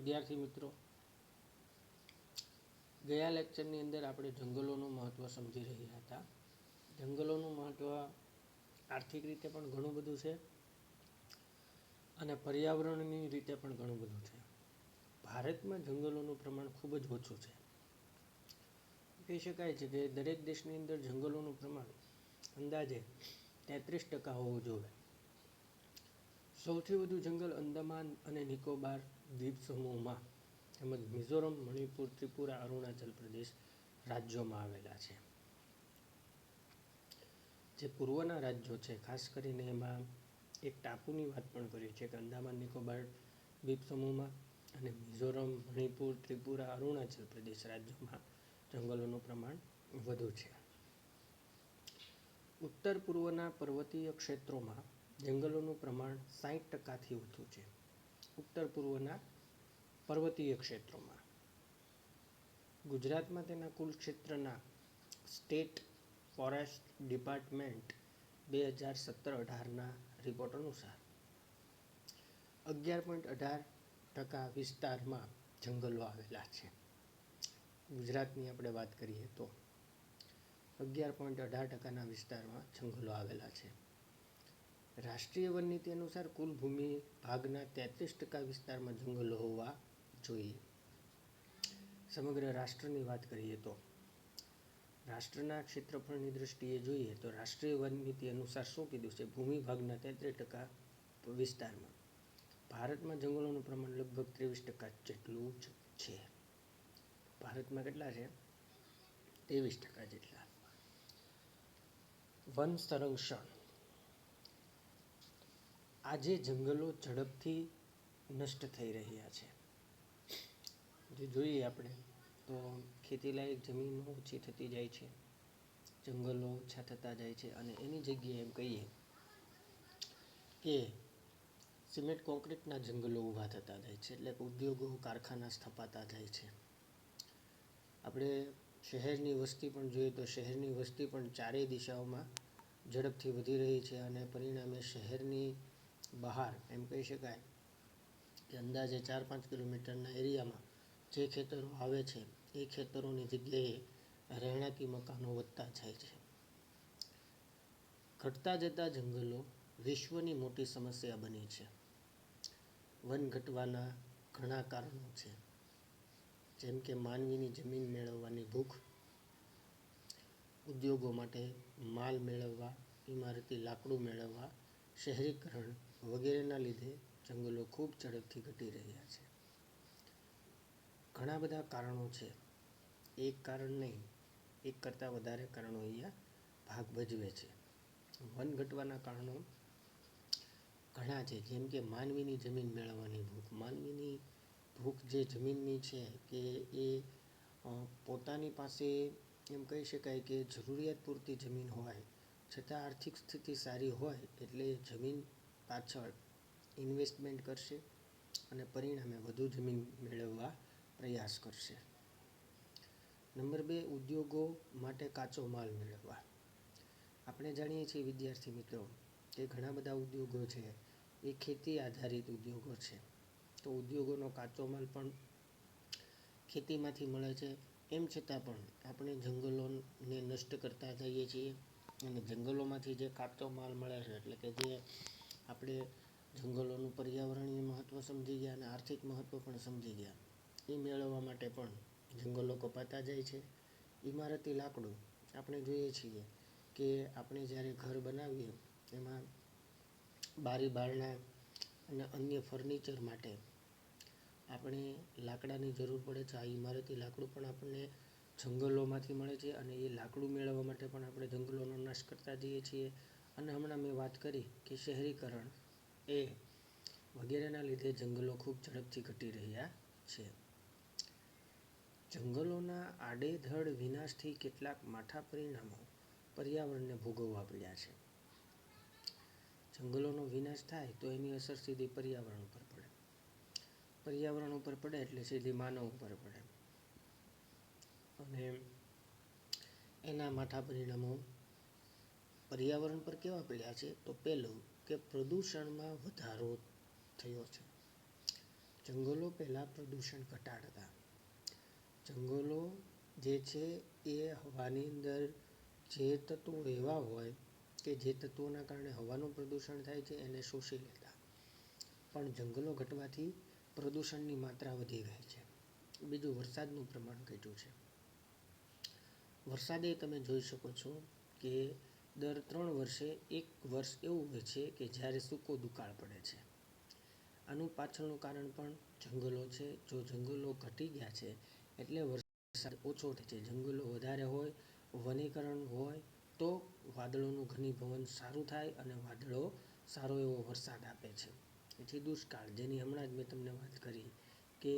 વિદ્યાર્થી મિત્રો, ગયા લેક્ચરની અંદર આપણે જંગલોનું મહત્ત્વ સમજી રહ્યા હતા. જંગલોનું મહત્ત્વ આર્થિક રીતે પણ ઘણું બધું છે અને પર્યાવરણની રીતે પણ ઘણું બધું છે. ભારતમાં જંગલોનું પ્રમાણ ખૂબ જ ઓછું છે. કહી શકાય છે કે દરેક દેશની અંદર જંગલોનું પ્રમાણ અંદાજે 33% હોવું જોઈએ. સૌથી વધુ જંગલ અંદમાન અને નિકોબાર દ્વીપ સમૂહમાં તેમજ મિઝોરમ, મણિપુર, ત્રિપુરા, અરુણાચલ પ્રદેશ રાજ્યોમાં આવેલા છે. જે પૂર્વના રાજ્યો છે, ખાસ કરીને એમાં એક ટાપુની વાત પણ કરી છે કે અંદામાન નિકોબાર દ્વીપ સમૂહમાં અને મિઝોરમ, મણિપુર, ત્રિપુરા, અરુણાચલ પ્રદેશ રાજ્યોમાં જંગલોનું પ્રમાણ વધુ છે. ઉત્તર પૂર્વના પર્વતીય ક્ષેત્રોમાં જંગલોનું પ્રમાણ 60%થી વધુ છે. ઉત્તર પૂર્વના પર્વતીય ક્ષેત્રોમાં ગુજરાતમાં તેના કુલ ક્ષેત્રના સ્ટેટ ફોરેસ્ટ ડિપાર્ટમેન્ટ 2017-18ના રિપોર્ટ અનુસાર 11.18% વિસ્તારમાં જંગલો આવેલા છે. ગુજરાતની આપણે વાત કરીએ તો 11.18%ના વિસ્તારમાં જંગલો આવેલા છે. રાષ્ટ્રીય વન નીતિ અનુસાર કુલ ભૂમિ ભાગના 33% વિસ્તારમાં જંગલો હોવા જોઈએ. સમગ્ર રાષ્ટ્રની વાત કરીએ તો રાષ્ટ્રના ક્ષેત્રફળની દ્રષ્ટિએ જોઈએ તો રાષ્ટ્રીય વન નીતિ અનુસાર શું કીધું છે? ભૂમિ ભાગના 33% વિસ્તારમાં ભારતમાં જંગલોનું પ્રમાણ લગભગ 23% જેટલું જ છે. ભારતમાં કેટલા છે? 23% જેટલા. વન સંરક્ષણ. આજે જંગલો ઝડપથી નષ્ટ થઈ રહ્યા છે. જે જોઈએ આપણે તો ખેતીલાયક જમીનો ઓછી થતી જાય છે, જંગલો ઓછા થતા જાય છે અને એની જગ્યાએ એમ કહીએ કે સિમેન્ટ કોન્ક્રીટના જંગલો ઊભા થતા જાય છે. એટલે કે ઉદ્યોગો, કારખાના સ્થપાતા જાય છે. આપણે શહેરની વસ્તી પણ જોઈએ તો શહેરની વસ્તી પણ ચારેય દિશાઓમાં ઝડપથી વધી રહી છે અને પરિણામે શહેરની બહાર એમ કહી શકાય કે અંદાજે 4-5 કિલોમીટરના એરિયામાં જે ખેતરો આવે છે એ ખેતરોની જગ્યાએ રહેણાંકી મકાનો વધતા જાય છે. ઘટતા જતા જંગલો વિશ્વની મોટી સમસ્યા બની છે. વન ઘટવાના ઘણા કારણો છે, જેમ કે માનવીની જમીન મેળવવાની ભૂખ, ઉદ્યોગો માટે માલ મેળવવા, ઇમારતી લાકડું મેળવવા, શહેરીકરણ વગેરેના લીધે જંગલો ખૂબ ઝડપથી ઘટી રહ્યા છે. ઘણા બધા કારણો છે. એક કારણ નહીં, એક કરતાં વધારે કારણો અહીંયા ભાગ ભજવે છે. વન ઘટવાના કારણો ઘણા છે, જેમ કે માનવીની જમીન મેળવવાની ભૂખ. માનવીની ભૂખ જે જમીનની છે કે એ પોતાની પાસે એમ કહી શકાય કે જરૂરિયાત પૂરતી જમીન હોય છતાં આર્થિક સ્થિતિ સારી હોય એટલે જમીન પાછળ ઇન્વેસ્ટમેન્ટ કરશે અને પરિણામે વધુ જમીન મેળવવા પ્રયાસ કરશે. નંબર 2, ઉદ્યોગો માટે કાચો માલ મેળવવા. આપણે જાણીએ છીએ વિદ્યાર્થી મિત્રો કે ઘણા બધા ઉદ્યોગો છે એ ખેતી આધારિત ઉદ્યોગો છે. તો ઉદ્યોગોનો કાચો માલ પણ ખેતીમાંથી મળે છે. એમ છતાં પણ આપણે જંગલોને નષ્ટ કરતા જઈએ છીએ અને જંગલોમાંથી જે કાચો માલ મળે છે, એટલે કે જે આપણે જંગલોનું પર્યાવરણીય મહત્ત્વ સમજી ગયા અને આર્થિક મહત્ત્વ પણ સમજી ગયા, એ મેળવવા માટે પણ જંગલો કપાતા જાય છે. ઇમારતી લાકડું આપણે જોઈએ છીએ કે આપણે જ્યારે ઘર બનાવીએ એમાં બારી બારણા અને અન્ય ફર્નિચર માટે આપણે લાકડાની જરૂર પડે છે. આ ઇમારતી લાકડું પણ આપણને જંગલોમાંથી મળે છે અને એ લાકડું મેળવવા માટે પણ આપણે જંગલોનો નાશ કરતા જઈએ છીએ. અને હમણાં મેં વાત કરી કે શહેરીકરણ એ વગેરેના લીધે જંગલો ખૂબ ઝડપથી ઘટી રહ્યા છે. જંગલોના આડેધડ વિનાશથી કેટલાક માઠા પરિણામો પર્યાવરણને ભોગવવા પડ્યા છે. જંગલોનો વિનાશ થાય તો એની અસર સીધી પર્યાવરણ ઉપર પડે. પર્યાવરણ ઉપર પડે એટલે સીધી માનવ ઉપર પડે અને એના માઠા પરિણામો પર્યાવરણ પર કેવા પડ્યા છે? તો પહેલું કે પ્રદૂષણમાં વધારો થયો છે. જંગલો પહેલાં પ્રદૂષણ ઘટાડતા. જંગલો જે છે એ હવાની અંદર જે તત્વો એવા હોય કે જે તત્વોના કારણે હવાનું પ્રદૂષણ થાય છે એને શોષી લેતા. પણ જંગલો ઘટવાથી પ્રદૂષણની માત્રા વધી ગઈ છે. બીજું, વરસાદનું પ્રમાણ ઘટ્યું છે. વરસાદે તમે જોઈ શકો છો કે દર 3 વર્ષે એક વર્ષ એવું હોય છે કે જ્યારે સૂકો દુકાળ પડે છે. આનું પાછળનું કારણ પણ જંગલો છે. જો જંગલો ઘટી ગયા છે એટલે વરસાદ ઓછો થાય છે. જંગલો વધારે હોય, વનીકરણ હોય તો વાદળોનું ઘનીભવન સારું થાય અને વાદળો સારો એવો વરસાદ આપે છે. પછી દુષ્કાળ, જેની હમણાં જ મેં તમને વાત કરી કે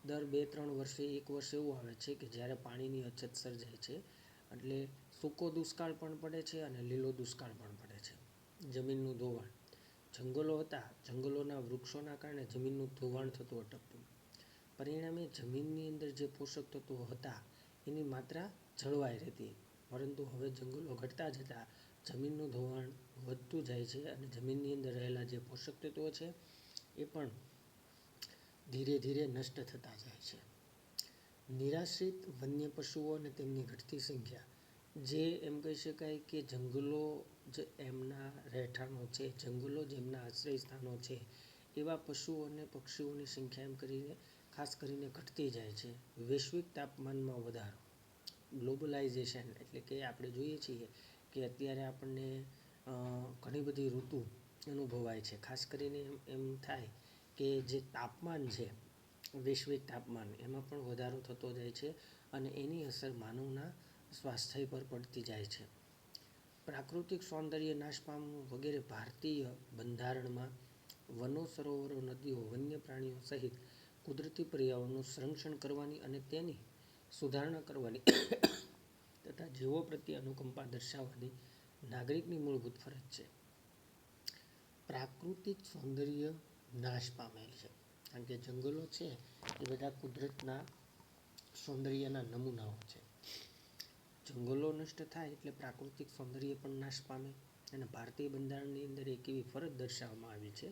દર 2-3 વર્ષે એક વર્ષ એવું આવે છે કે જ્યારે પાણીની અછત સર્જાય છે. એટલે સૂકો દુષ્કાળ પણ પડે છે અને લીલો દુષ્કાળ પણ પડે છે. જમીનનું ધોવાણ, જંગલો હતા, જંગલોના વૃક્ષોના કારણે જમીનનું ધોવાણ થતું અટકતું. પરિણામે જમીનની અંદર જે પોષક તત્વો હતા એની માત્રા જળવાઈ રહેતી. પરંતુ હવે જંગલો ઘટતા જતાં જમીનનું ધોવાણ વધતું જાય છે અને જમીનની અંદર રહેલા જે પોષક તત્વો છે એ પણ ધીરે ધીરે નષ્ટ થતા જાય છે. નિરાશ્રિત વન્ય પશુઓ અને તેમની ઘટતી સંખ્યા, જે એમ કહી શકાય કે જંગલો જ એમના રહેઠાણો છે, જંગલો જ એમના આશ્રય સ્થાનો છે, એવા પશુઓ અને પક્ષીઓની સંખ્યા એમ કરીને ખાસ કરીને ઘટતી જાય છે. વૈશ્વિક તાપમાનમાં વધારો, ગ્લોબલાઇઝેશન, એટલે કે આપણે જોઈએ છીએ કે અત્યારે આપણને ઘણી બધી ઋતુ અનુભવાય છે. ખાસ કરીને એમ થાય કે જે તાપમાન છે, વૈશ્વિક તાપમાન, એમાં પણ વધારો થતો જાય છે અને એની અસર માનવના સ્વાસ્થ્ય પર પડતી જાય છે. પ્રાકૃતિક સૌંદર્ય નાશ પામવું વગેરે. ભારતીય બંધારણમાં વનો, સરોવરો, નદીઓ, વન્ય પ્રાણીઓ સહિત કુદરતી પર્યાવરણનું સંરક્ષણ કરવાની અને તેની સુધારણા કરવાની તથા જીવો પ્રત્યે અનુકંપા દર્શાવવાની નાગરિકની મૂળભૂત ફરજ છે. પ્રાકૃતિક સૌંદર્ય નાશ પામેલ છે, કારણ કે જંગલો છે એ બધા કુદરતના સૌંદર્યના નમૂનાઓ છે. જંગલો નષ્ટ થાય એટલે પ્રાકૃતિક સૌંદર્ય પણ નાશ પામે. અને ભારતીય બંધારણની અંદર એક એવી ફરજ દર્શાવવામાં આવી છે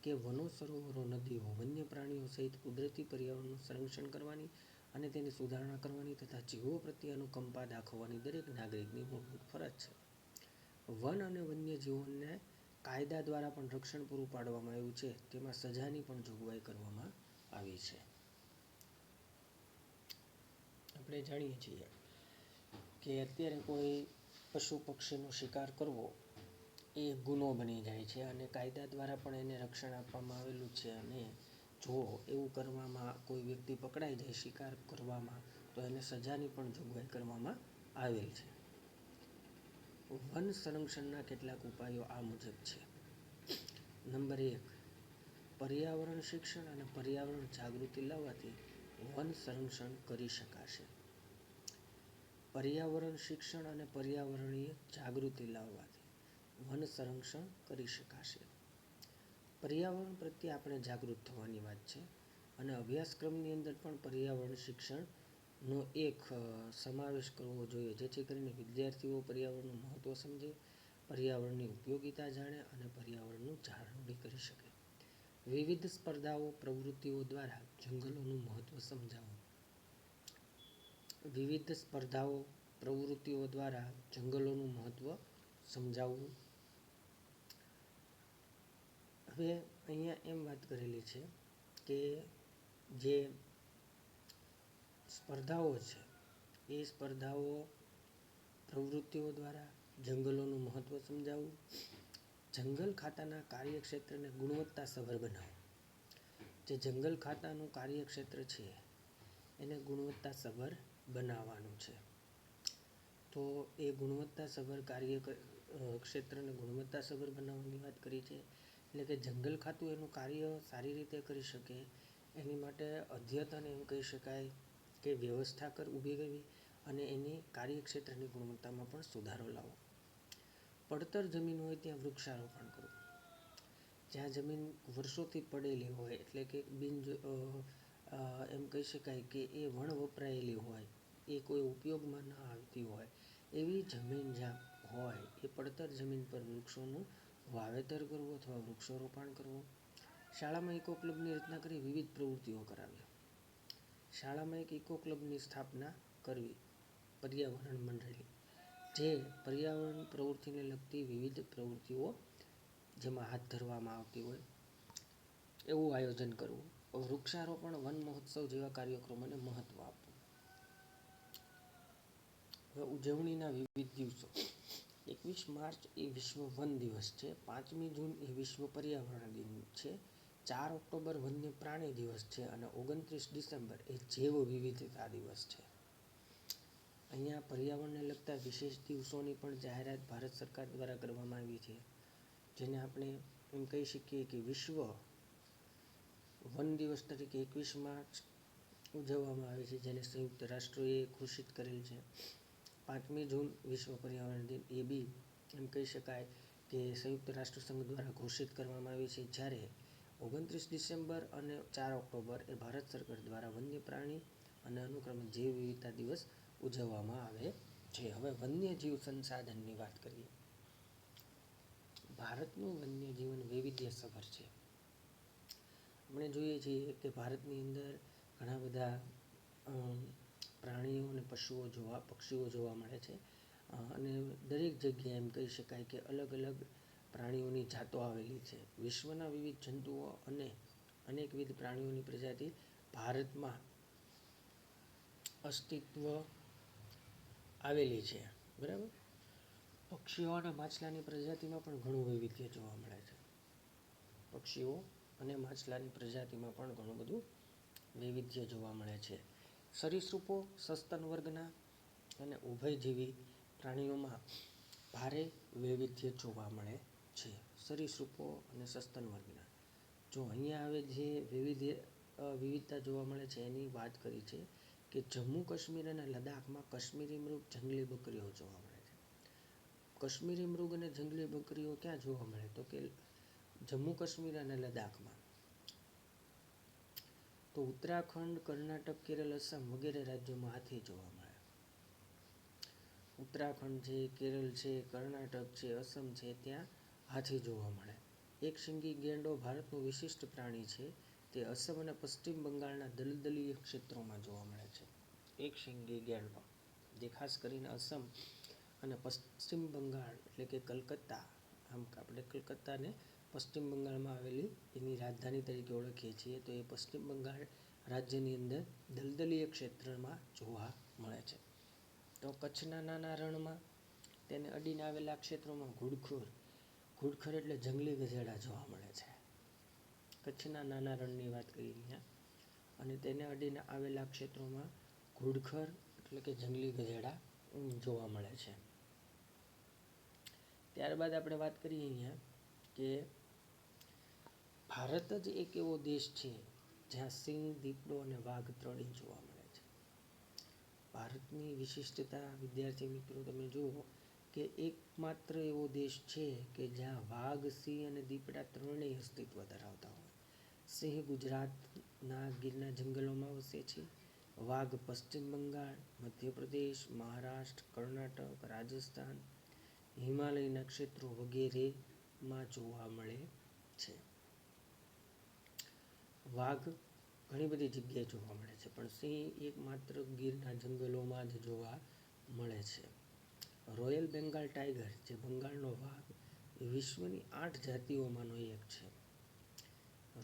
કે વનો, સરોવરો, નદીઓ, વન્ય પ્રાણીઓ સહિત કુદરતી પર્યાવરણનું સંરક્ષણ કરવાની અને તેની સુધારણા કરવાની તથા જીવો પ્રત્યે અનુકંપા દાખવવાની દરેક નાગરિકની મૂળભૂત ફરજ છે. વન અને વન્ય જીવોને કાયદા દ્વારા પણ રક્ષણ પૂરું પાડવામાં આવ્યું છે. તેમાં સજાની પણ જોગવાઈ કરવામાં આવી છે. આપણે જાણીએ છીએ કે અત્યારે કોઈ પશુ પક્ષીનો શિકાર કરવો એ ગુનો બની જાય છે અને કાયદા દ્વારા પણ એને રક્ષણ આપવામાં આવેલું છે. અને જો એવું કરવામાં કોઈ વ્યક્તિ પકડાઈ જાય શિકાર કરવામાં, તો એને સજાની પણ જોગવાઈ કરવામાં આવેલ છે. વન સંરક્ષણના કેટલાક ઉપાયો આ મુજબ છે. નંબર 1, પર્યાવરણ શિક્ષણ અને પર્યાવરણ જાગૃતિ લાવવાથી વન સંરક્ષણ કરી શકાશે. પર્યાવરણ શિક્ષણ અને પર્યાવરણીય જાગૃતિ લાવવાથી વન સંરક્ષણ કરી શકાશે. પર્યાવરણ પ્રત્યે આપણે જાગૃત થવાની વાત છે અને અભ્યાસક્રમની અંદર પણ પર્યાવરણ શિક્ષણનો એક સમાવેશ કરવો જોઈએ, જેથી કરીને વિદ્યાર્થીઓ પર્યાવરણનું મહત્ત્વ સમજે, પર્યાવરણની ઉપયોગિતા જાણે અને પર્યાવરણનું જાળવણી કરી શકે. વિવિધ સ્પર્ધાઓ, પ્રવૃત્તિઓ દ્વારા જંગલોનું મહત્ત્વ સમજાવવું. વિવિધ સ્પર્ધાઓ, પ્રવૃત્તિઓ દ્વારા જંગલોનું મહત્ત્વ સમજાવવું. હવે અહીંયા એમ વાત કરેલી છે કે જે સ્પર્ધાઓ છે એ સ્પર્ધાઓ, પ્રવૃત્તિઓ દ્વારા જંગલોનું મહત્ત્વ સમજાવવું. જંગલ ખાતાના કાર્યક્ષેત્રને ગુણવત્તાસભર બનાવવું. જે જંગલ ખાતાનું કાર્યક્ષેત્ર છે એને ગુણવત્તાસભર બનાવવાનું છે. તો એ ગુણવત્તાસભર ક્ષેત્રને ગુણવત્તાસભર બનાવવાની વાત કરી છે. એટલે કે જંગલ ખાતું એનું કાર્ય સારી રીતે કરી શકે એની માટે અદ્યતન એમ કહી શકાય કે વ્યવસ્થા ઊભી કરવી અને એની કાર્યક્ષેત્રની ગુણવત્તામાં પણ સુધારો લાવવો. પડતર જમીન હોય ત્યાં વૃક્ષારોપણ કરવું. જ્યાં જમીન વર્ષોથી પડેલી હોય, એટલે કે એમ કહી શકાય કે એ વણ વપરાયેલી હોય, એ કોઈ ઉપયોગમાં ન આવતી હોય, એવી જમીન જ્યાં હોય એ પડતર જમીન પર વૃક્ષોનું વાવેતર કરવું અથવા વૃક્ષારોપણ કરવું. શાળામાં ઇકો ક્લબની રચના કરી વિવિધ પ્રવૃત્તિઓ કરાવી. શાળામાં એક ઇકો ક્લબની સ્થાપના કરવી. પર્યાવરણ મંડળી, જે પર્યાવરણ પ્રવૃત્તિને લગતી વિવિધ પ્રવૃત્તિઓ જેમાં હાથ ધરવામાં આવતી હોય એવું આયોજન કરવું. વૃક્ષારોપણ, વન મહોત્સવ જેવા કાર્યક્રમોને મહત્વ આપવું. હવે ઉજવણીના વિવિધ દિવસો. 21 માર્ચ એ વિશ્વ વન દિવસ છે. 5મી જૂન એ વિશ્વ પર્યાવરણ દિન છે. 4 ઓક્ટોબર વન્ય પ્રાણી દિવસ છે અને 29 ડિસેમ્બર એ જૈવ વિવિધતા દિવસ છે. અહીંયા પર્યાવરણને લગતા વિશેષ દિવસોની પણ જાહેરાત ભારત સરકાર દ્વારા કરવામાં આવી છે, જેને આપણે એમ કહી શકીએ કે વિશ્વ વન દિવસ તરીકે 21 માર્ચ ઉજવવામાં આવે છે, જેને સંયુક્ત રાષ્ટ્રોએ ઘોષિત કરેલ છે. 5મી જૂન વિશ્વ પર્યાવરણ દિન એ બી એમ કહી શકાય કે સંયુક્ત રાષ્ટ્ર સંઘ દ્વારા ઘોષિત કરવામાં આવી છે, જ્યારે 29 ડિસેમ્બર અને 4 ઓક્ટોબર એ ભારત સરકાર દ્વારા વન્ય પ્રાણી અને અનુક્રમે જૈવ વિવિધતા દિવસ ઉજવવામાં આવે છે. હવે વન્યજીવ સંસાધનની વાત કરીએ. ભારતનું વન્યજીવન વૈવિધ્યસભર છે. આપણે જોઈએ છીએ કે ભારતની અંદર ઘણા બધા પ્રાણીઓ અને પક્ષીઓ જોવા મળે છે અને દરેક જગ્યાએ એમ કહી શકાય કે અલગ અલગ પ્રાણીઓની જાતો આવેલી છે. વિશ્વના વિવિધ જંતુઓ અને અનેકવિધ પ્રાણીઓની પ્રજાતિ ભારતમાં અસ્તિત્વ આવેલી છે. બરાબર. પક્ષીઓ અને માછલાની પ્રજાતિમાં પણ ઘણું વૈવિધ્ય જોવા મળે છે. પક્ષીઓ અને માછલાની પ્રજાતિમાં પણ ઘણું બધું વૈવિધ્ય જોવા મળે છે. સરીસૃપો, સસ્તન વર્ગના અને ઉભયજીવી પ્રાણીઓમાં ભારે વૈવિધ્ય જોવા મળે છે. સરીસૃપો અને સસ્તન વર્ગના. જો અહીંયા આવે જે વિવિધતા જોવા મળે છે એની વાત કરી છે કે જમ્મુ કાશ્મીર અને લદ્દાખમાં કાશ્મીરી મૃગ, જંગલી બકરીઓ જોવા મળે છે. કાશ્મીરી મૃગ અને જંગલી બકરીઓ ક્યાં જોવા મળે? તો કે જમ્મુ કાશ્મીર અને લદ્દાખમાં. તો ઉત્તરાખંડ, કર્ણાટક, કેરળ, અસમ વગેરે રાજ્યોમાં હાથી જોવા મળે. ઉત્તરાખંડ છે, કેરળ છે, કર્ણાટક છે, અસમ છે, ત્યાં હાથી જોવા મળે. એક શિંગી ગેંડો ભારતનું વિશિષ્ટ પ્રાણી છે. તે અસમ અને પશ્ચિમ બંગાળના દલદલીય ક્ષેત્રોમાં જોવા મળે છે. એક શિંગી ગેંડો જે ખાસ કરીને અસમ અને પશ્ચિમ બંગાળ એટલે કે કલકત્તા, આમ આપણે કલકત્તાને પશ્ચિમ બંગાળમાં આવેલી એની રાજધાની તરીકે ઓળખીએ છીએ, તો એ પશ્ચિમ બંગાળ રાજ્યની અંદર દલદલીય ક્ષેત્રમાં જોવા મળે છે. તો કચ્છના નાના રણમાં તેને અડીને આવેલા ક્ષેત્રોમાં ઘુડખર એટલે જંગલી ગધેડા જોવા મળે છે. કચ્છના નાના રણની વાત કરીએ અહીંયા, અને તેને અડીને આવેલા ક્ષેત્રોમાં ઘુડખર એટલે કે જંગલી ગધેડા જોવા મળે છે. ત્યારબાદ આપણે વાત કરીએ અહીંયા કે ભારત જ એક એવો દેશ છે જ્યાં સિંહ, દીપડો અને વાઘ ત્રણેય જોવા મળે છે. ભારતની વિશિષ્ટતા વિદ્યાર્થી મિત્રો તમે જુઓ કે એકમાત્ર એવો દેશ છે કે જ્યાં વાઘ, સિંહ અને દીપડા ત્રણેય અસ્તિત્વ ધરાવતા હોય. સિંહ ગુજરાતના ગીરના જંગલોમાં વસે છે. વાઘ પશ્ચિમ બંગાળ, મધ્યપ્રદેશ, મહારાષ્ટ્ર, કર્ણાટક, રાજસ્થાન, હિમાલયના ક્ષેત્રો વગેરેમાં જોવા મળે છે. વાઘ ઘણી બધી જગ્યાએ જોવા મળે છે, પણ સિંહ એકમાત્ર ગીરના જંગલોમાં જ જોવા મળે છે. રોયલ બેંગાલ ટાઈગર જે બંગાળનો વાઘ એ વિશ્વની 8 જાતિઓમાંનો એક છે.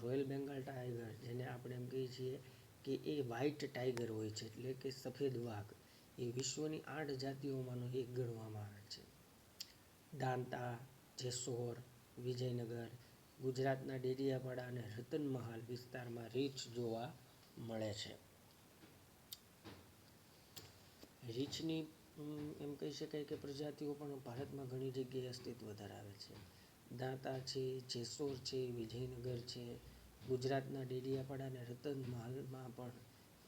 રોયલ બેંગાલ ટાઈગર જેને આપણે એમ કહીએ છીએ કે એ વ્હાઇટ ટાઈગર હોય છે, એટલે કે સફેદ વાઘ, એ વિશ્વની 8 જાતિઓમાંનો એક ગણવામાં આવે છે. દાંતા, જેસોર, વિજયનગર, ગુજરાતના ડેડિયાપાડા અને રતનમહાલ વિસ્તારમાં રીંછ જોવા મળે છે. રીંછની એમ કહી શકાય કે પ્રજાતિઓ પણ ભારતમાં ઘણી જગ્યાએ અસ્તિત્વ ધરાવે છે. દાંતા છે, જેસોર છે, વિજયનગર છે, ગુજરાતના ડેડિયાપાડા અને રતનમહાલમાં પણ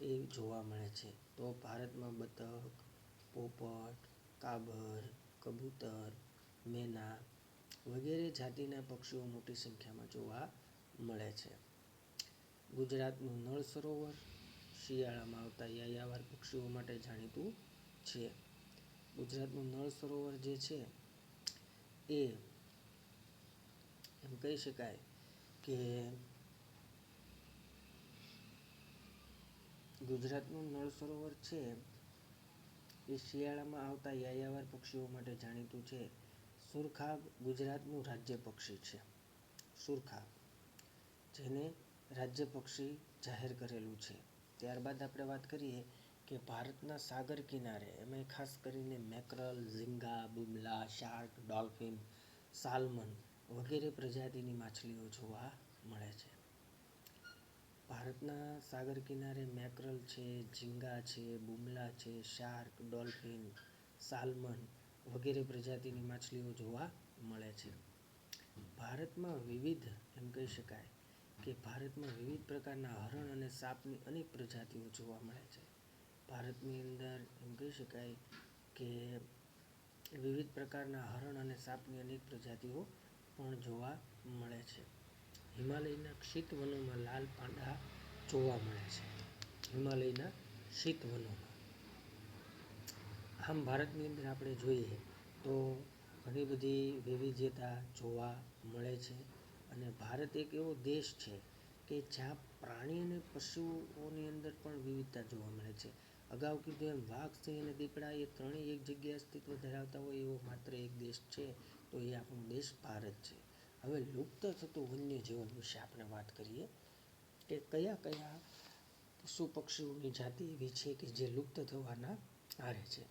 એ જોવા મળે છે. તો ભારતમાં બતક, પોપટ, કાબર, કબૂતર, મેના વગેરે જાતિના પક્ષીઓ મોટી સંખ્યામાં જોવા મળે છે. ગુજરાતનું નળ સરોવર શિયાળામાં આવતા યાયાવર પક્ષીઓ માટે જાણીતું છે. ગુજરાતનું નળ સરોવર જે છે એ એમ કહી શકાય કે ગુજરાતનું નળ સરોવર છે એ શિયાળામાં આવતા યાયાવર પક્ષીઓ માટે જાણીતું છે. સુરખાબ ગુજરાતનું રાજ્ય પક્ષી છે. સુરખાબ, જેને રાજ્ય પક્ષી જાહેર કરેલું છે. ત્યારબાદ આપણે વાત કરીએ કે ભારતના સાગર કિનારે, એમાં ખાસ કરીને મેકરલ, ઝીંગા, બુમલા, શાર્ક, ડોલ્ફિન, સાલ્મન વગેરે પ્રજાતિની માછલીઓ જોવા મળે છે. ભારતના સાગર કિનારે મેકરલ છે, ઝીંગા છે, બુમલા છે, શાર્ક, ડોલ્ફિન, સાલ્મન વગેરે પ્રજાતિની માછલીઓ જોવા મળે છે. ભારતમાં વિવિધ, એમ કહી શકાય કે ભારતમાં વિવિધ પ્રકારના હરણ અને સાપની અનેક પ્રજાતિઓ જોવા મળે છે. ભારતની અંદર એમ કહી શકાય કે વિવિધ પ્રકારના હરણ અને સાપની અનેક પ્રજાતિઓ પણ જોવા મળે છે. હિમાલયના શીત વનોમાં લાલ પાંડા જોવા મળે છે. હિમાલયના શીત વનોમાં. આમ ભારતની અંદર આપણે જોઈએ તો ઘણી બધી વિવિધતા જોવા મળે છે. અને ભારત એક એવો દેશ છે કે જ્યાં પ્રાણી અને પશુઓની અંદર પણ વિવિધતા જોવા મળે છે. અગાઉ કીધું એમ વાઘ, સિંહ અને દીપડા એ ત્રણેય એક જગ્યાએ અસ્તિત્વ ધરાવતા હોય એવો માત્ર એક દેશ છે તો એ આપણો દેશ ભારત છે. હવે લુપ્ત થતું વન્યજીવન વિશે આપણે વાત કરીએ કે કયા કયા પશુ પક્ષીઓની જાતિ એવી છે કે જે લુપ્ત થવાના આરે છે.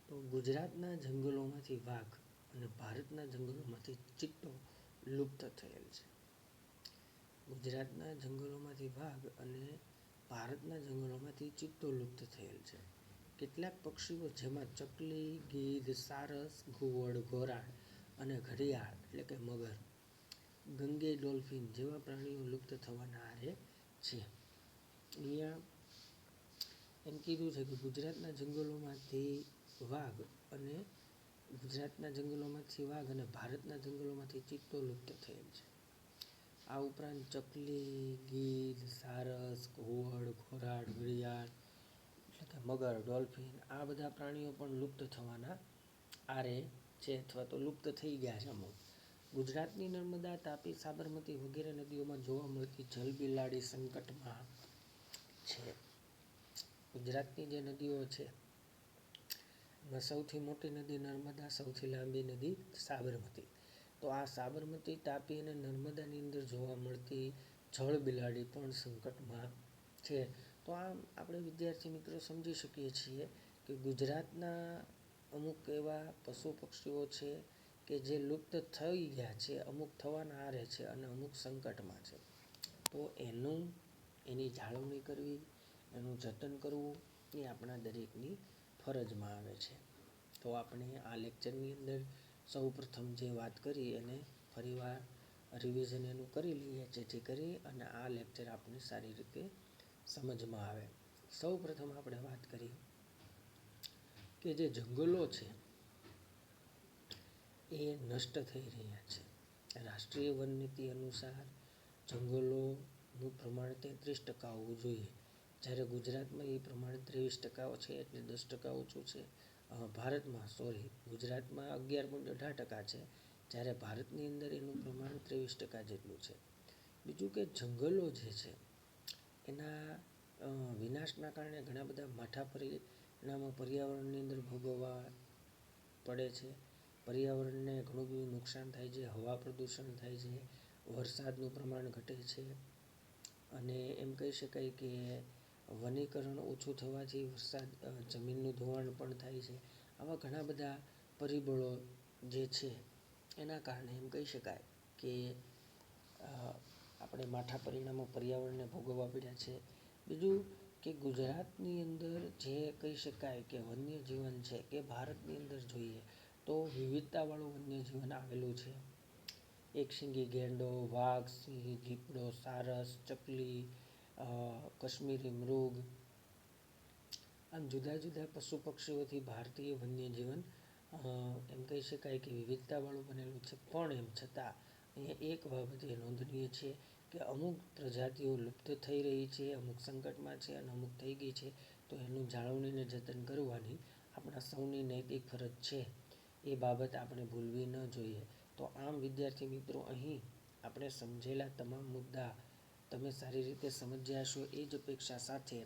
તો ગુજરાતના જંગલોમાંથી વાઘ અને ભારતના જંગલોમાંથી ચિત્તો લુપ્ત થયેલ છે. ગુજરાતના જંગલોમાંથી વાઘ અને ભારતના જંગલોમાંથી ચિત્તો લુપ્ત થયેલ છે. કેટલાક પક્ષીઓ જેમાં ચકલી, ગીધ, સારસ, ઘુવડ, ઘોરાડ અને ઘડિયાળ એટલે કે મગર, ગંગે ડોલ્ફિન જેવા પ્રાણીઓ લુપ્ત થવાના આરે છે. અહીંયા એમ કીધું છે કે ગુજરાતના જંગલોમાંથી વાઘ અને ભારતના જંગલોમાંથી ચિત્તો લુપ્ત થયેલ છે. આ ઉપરાંત ચકલી, ગીધ, સારસ, ઘુવડ, ઘોરાડ, ઘડિયાળ એટલે કે મગર, ડોલ્ફિન આ બધા પ્રાણીઓ પણ લુપ્ત થવાના આરે છે અથવા તો લુપ્ત થઈ ગયા છે અમુક. ગુજરાતની નર્મદા, તાપી, સાબરમતી વગેરે નદીઓમાં જોવા મળતી જલબિલાડી સંકટમાં છે. ગુજરાતની જે નદીઓ છે એમાં સૌથી મોટી નદી નર્મદા, સૌથી લાંબી નદી સાબરમતી. તો આ સાબરમતી, તાપી અને નર્મદાની અંદર જોવા મળતી જળબિલાડી પણ સંકટમાં છે. તો આમ આપણે વિદ્યાર્થી મિત્રો સમજી શકીએ છીએ કે ગુજરાતના અમુક એવા પશુ પક્ષીઓ છે કે જે લુપ્ત થઈ ગયા છે, અમુક થવાના આરે છે અને અમુક સંકટમાં છે. તો એની જાળવણી કરવી, એનું જતન કરવું એ આપણા દરેકની ફરજમાં આવે છે. તો આપણે આ લેક્ચરની અંદર સૌ પ્રથમ જે વાત કરી એને ફરીવાર રિવિઝન એનું કરી લઈએ જેથી કરી અને આ લેક્ચર આપણને સારી રીતે સમજમાં આવે. સૌ પ્રથમ આપણે વાત કરી કે જે જંગલો છે એ નષ્ટ થઈ રહ્યા છે. રાષ્ટ્રીય વન નીતિ અનુસાર જંગલોનું પ્રમાણ 33% હોવું જોઈએ. જ્યારે ગુજરાતમાં એ પ્રમાણ 23% છે એટલે 10% ઓછું છે. ગુજરાતમાં 11.18% છે, જ્યારે ભારતની અંદર એનું પ્રમાણ 23% જેટલું છે. બીજું કે જંગલો જે છે એના વિનાશના કારણે ઘણા બધા માઠા પરિણામો પર્યાવરણની અંદર ભોગવવા પડે છે. પર્યાવરણને ઘણું બધું નુકસાન થાય છે, હવા પ્રદૂષણ થાય છે, વરસાદનું પ્રમાણ ઘટે છે અને એમ કહી શકાય કે વનીકરણ ઓછું થવાથી જમીનનું ધોવાણ પણ થાય છે. આવા ઘણા બધા પરિબળો જે છે એના કારણે એમ કહી શકાય કે આપણે માઠા પરિણામો પર્યાવરણને ભોગવવા પડ્યા છે. બીજું કે ગુજરાતની અંદર જે કહી શકાય કે વન્યજીવન છે કે ભારતની અંદર જોઈએ તો વિવિધતાવાળું વન્યજીવન આવેલું છે. એકશીંગી ગેંડો, વાઘ, સિંહ, દીપડો, સારસ, ચકલી, કશ્મીરી મૃગ આમ જુદા જુદા પશુ પક્ષીઓથી ભારતીય વન્યજીવન એમ કહી શકાય કે વિવિધતાવાળું બનેલું છે. પણ એમ છતાં અહીંયા એક બાબત એ નોંધનીય છે કે અમુક પ્રજાતિઓ લુપ્ત થઈ રહી છે, અમુક સંકટમાં છે અને અમુક થઈ ગઈ છે. તો એનું જાળવણીને જતન કરવાની આપણા સૌની નૈતિક ફરજ છે. એ બાબત આપણે ભૂલવી ન જોઈએ. તો આમ વિદ્યાર્થી મિત્રો, અહીં આપણે સમજેલા તમામ મુદ્દા તમે સારી રીતે સમજ્યા છો એ જ અપેક્ષા સાથે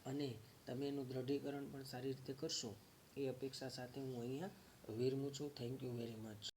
અને તમે એનું દૃઢીકરણ પણ સારી રીતે કરશો એ અપેક્ષા સાથે હું અહીંયા વિરમું છું. Thank you very much.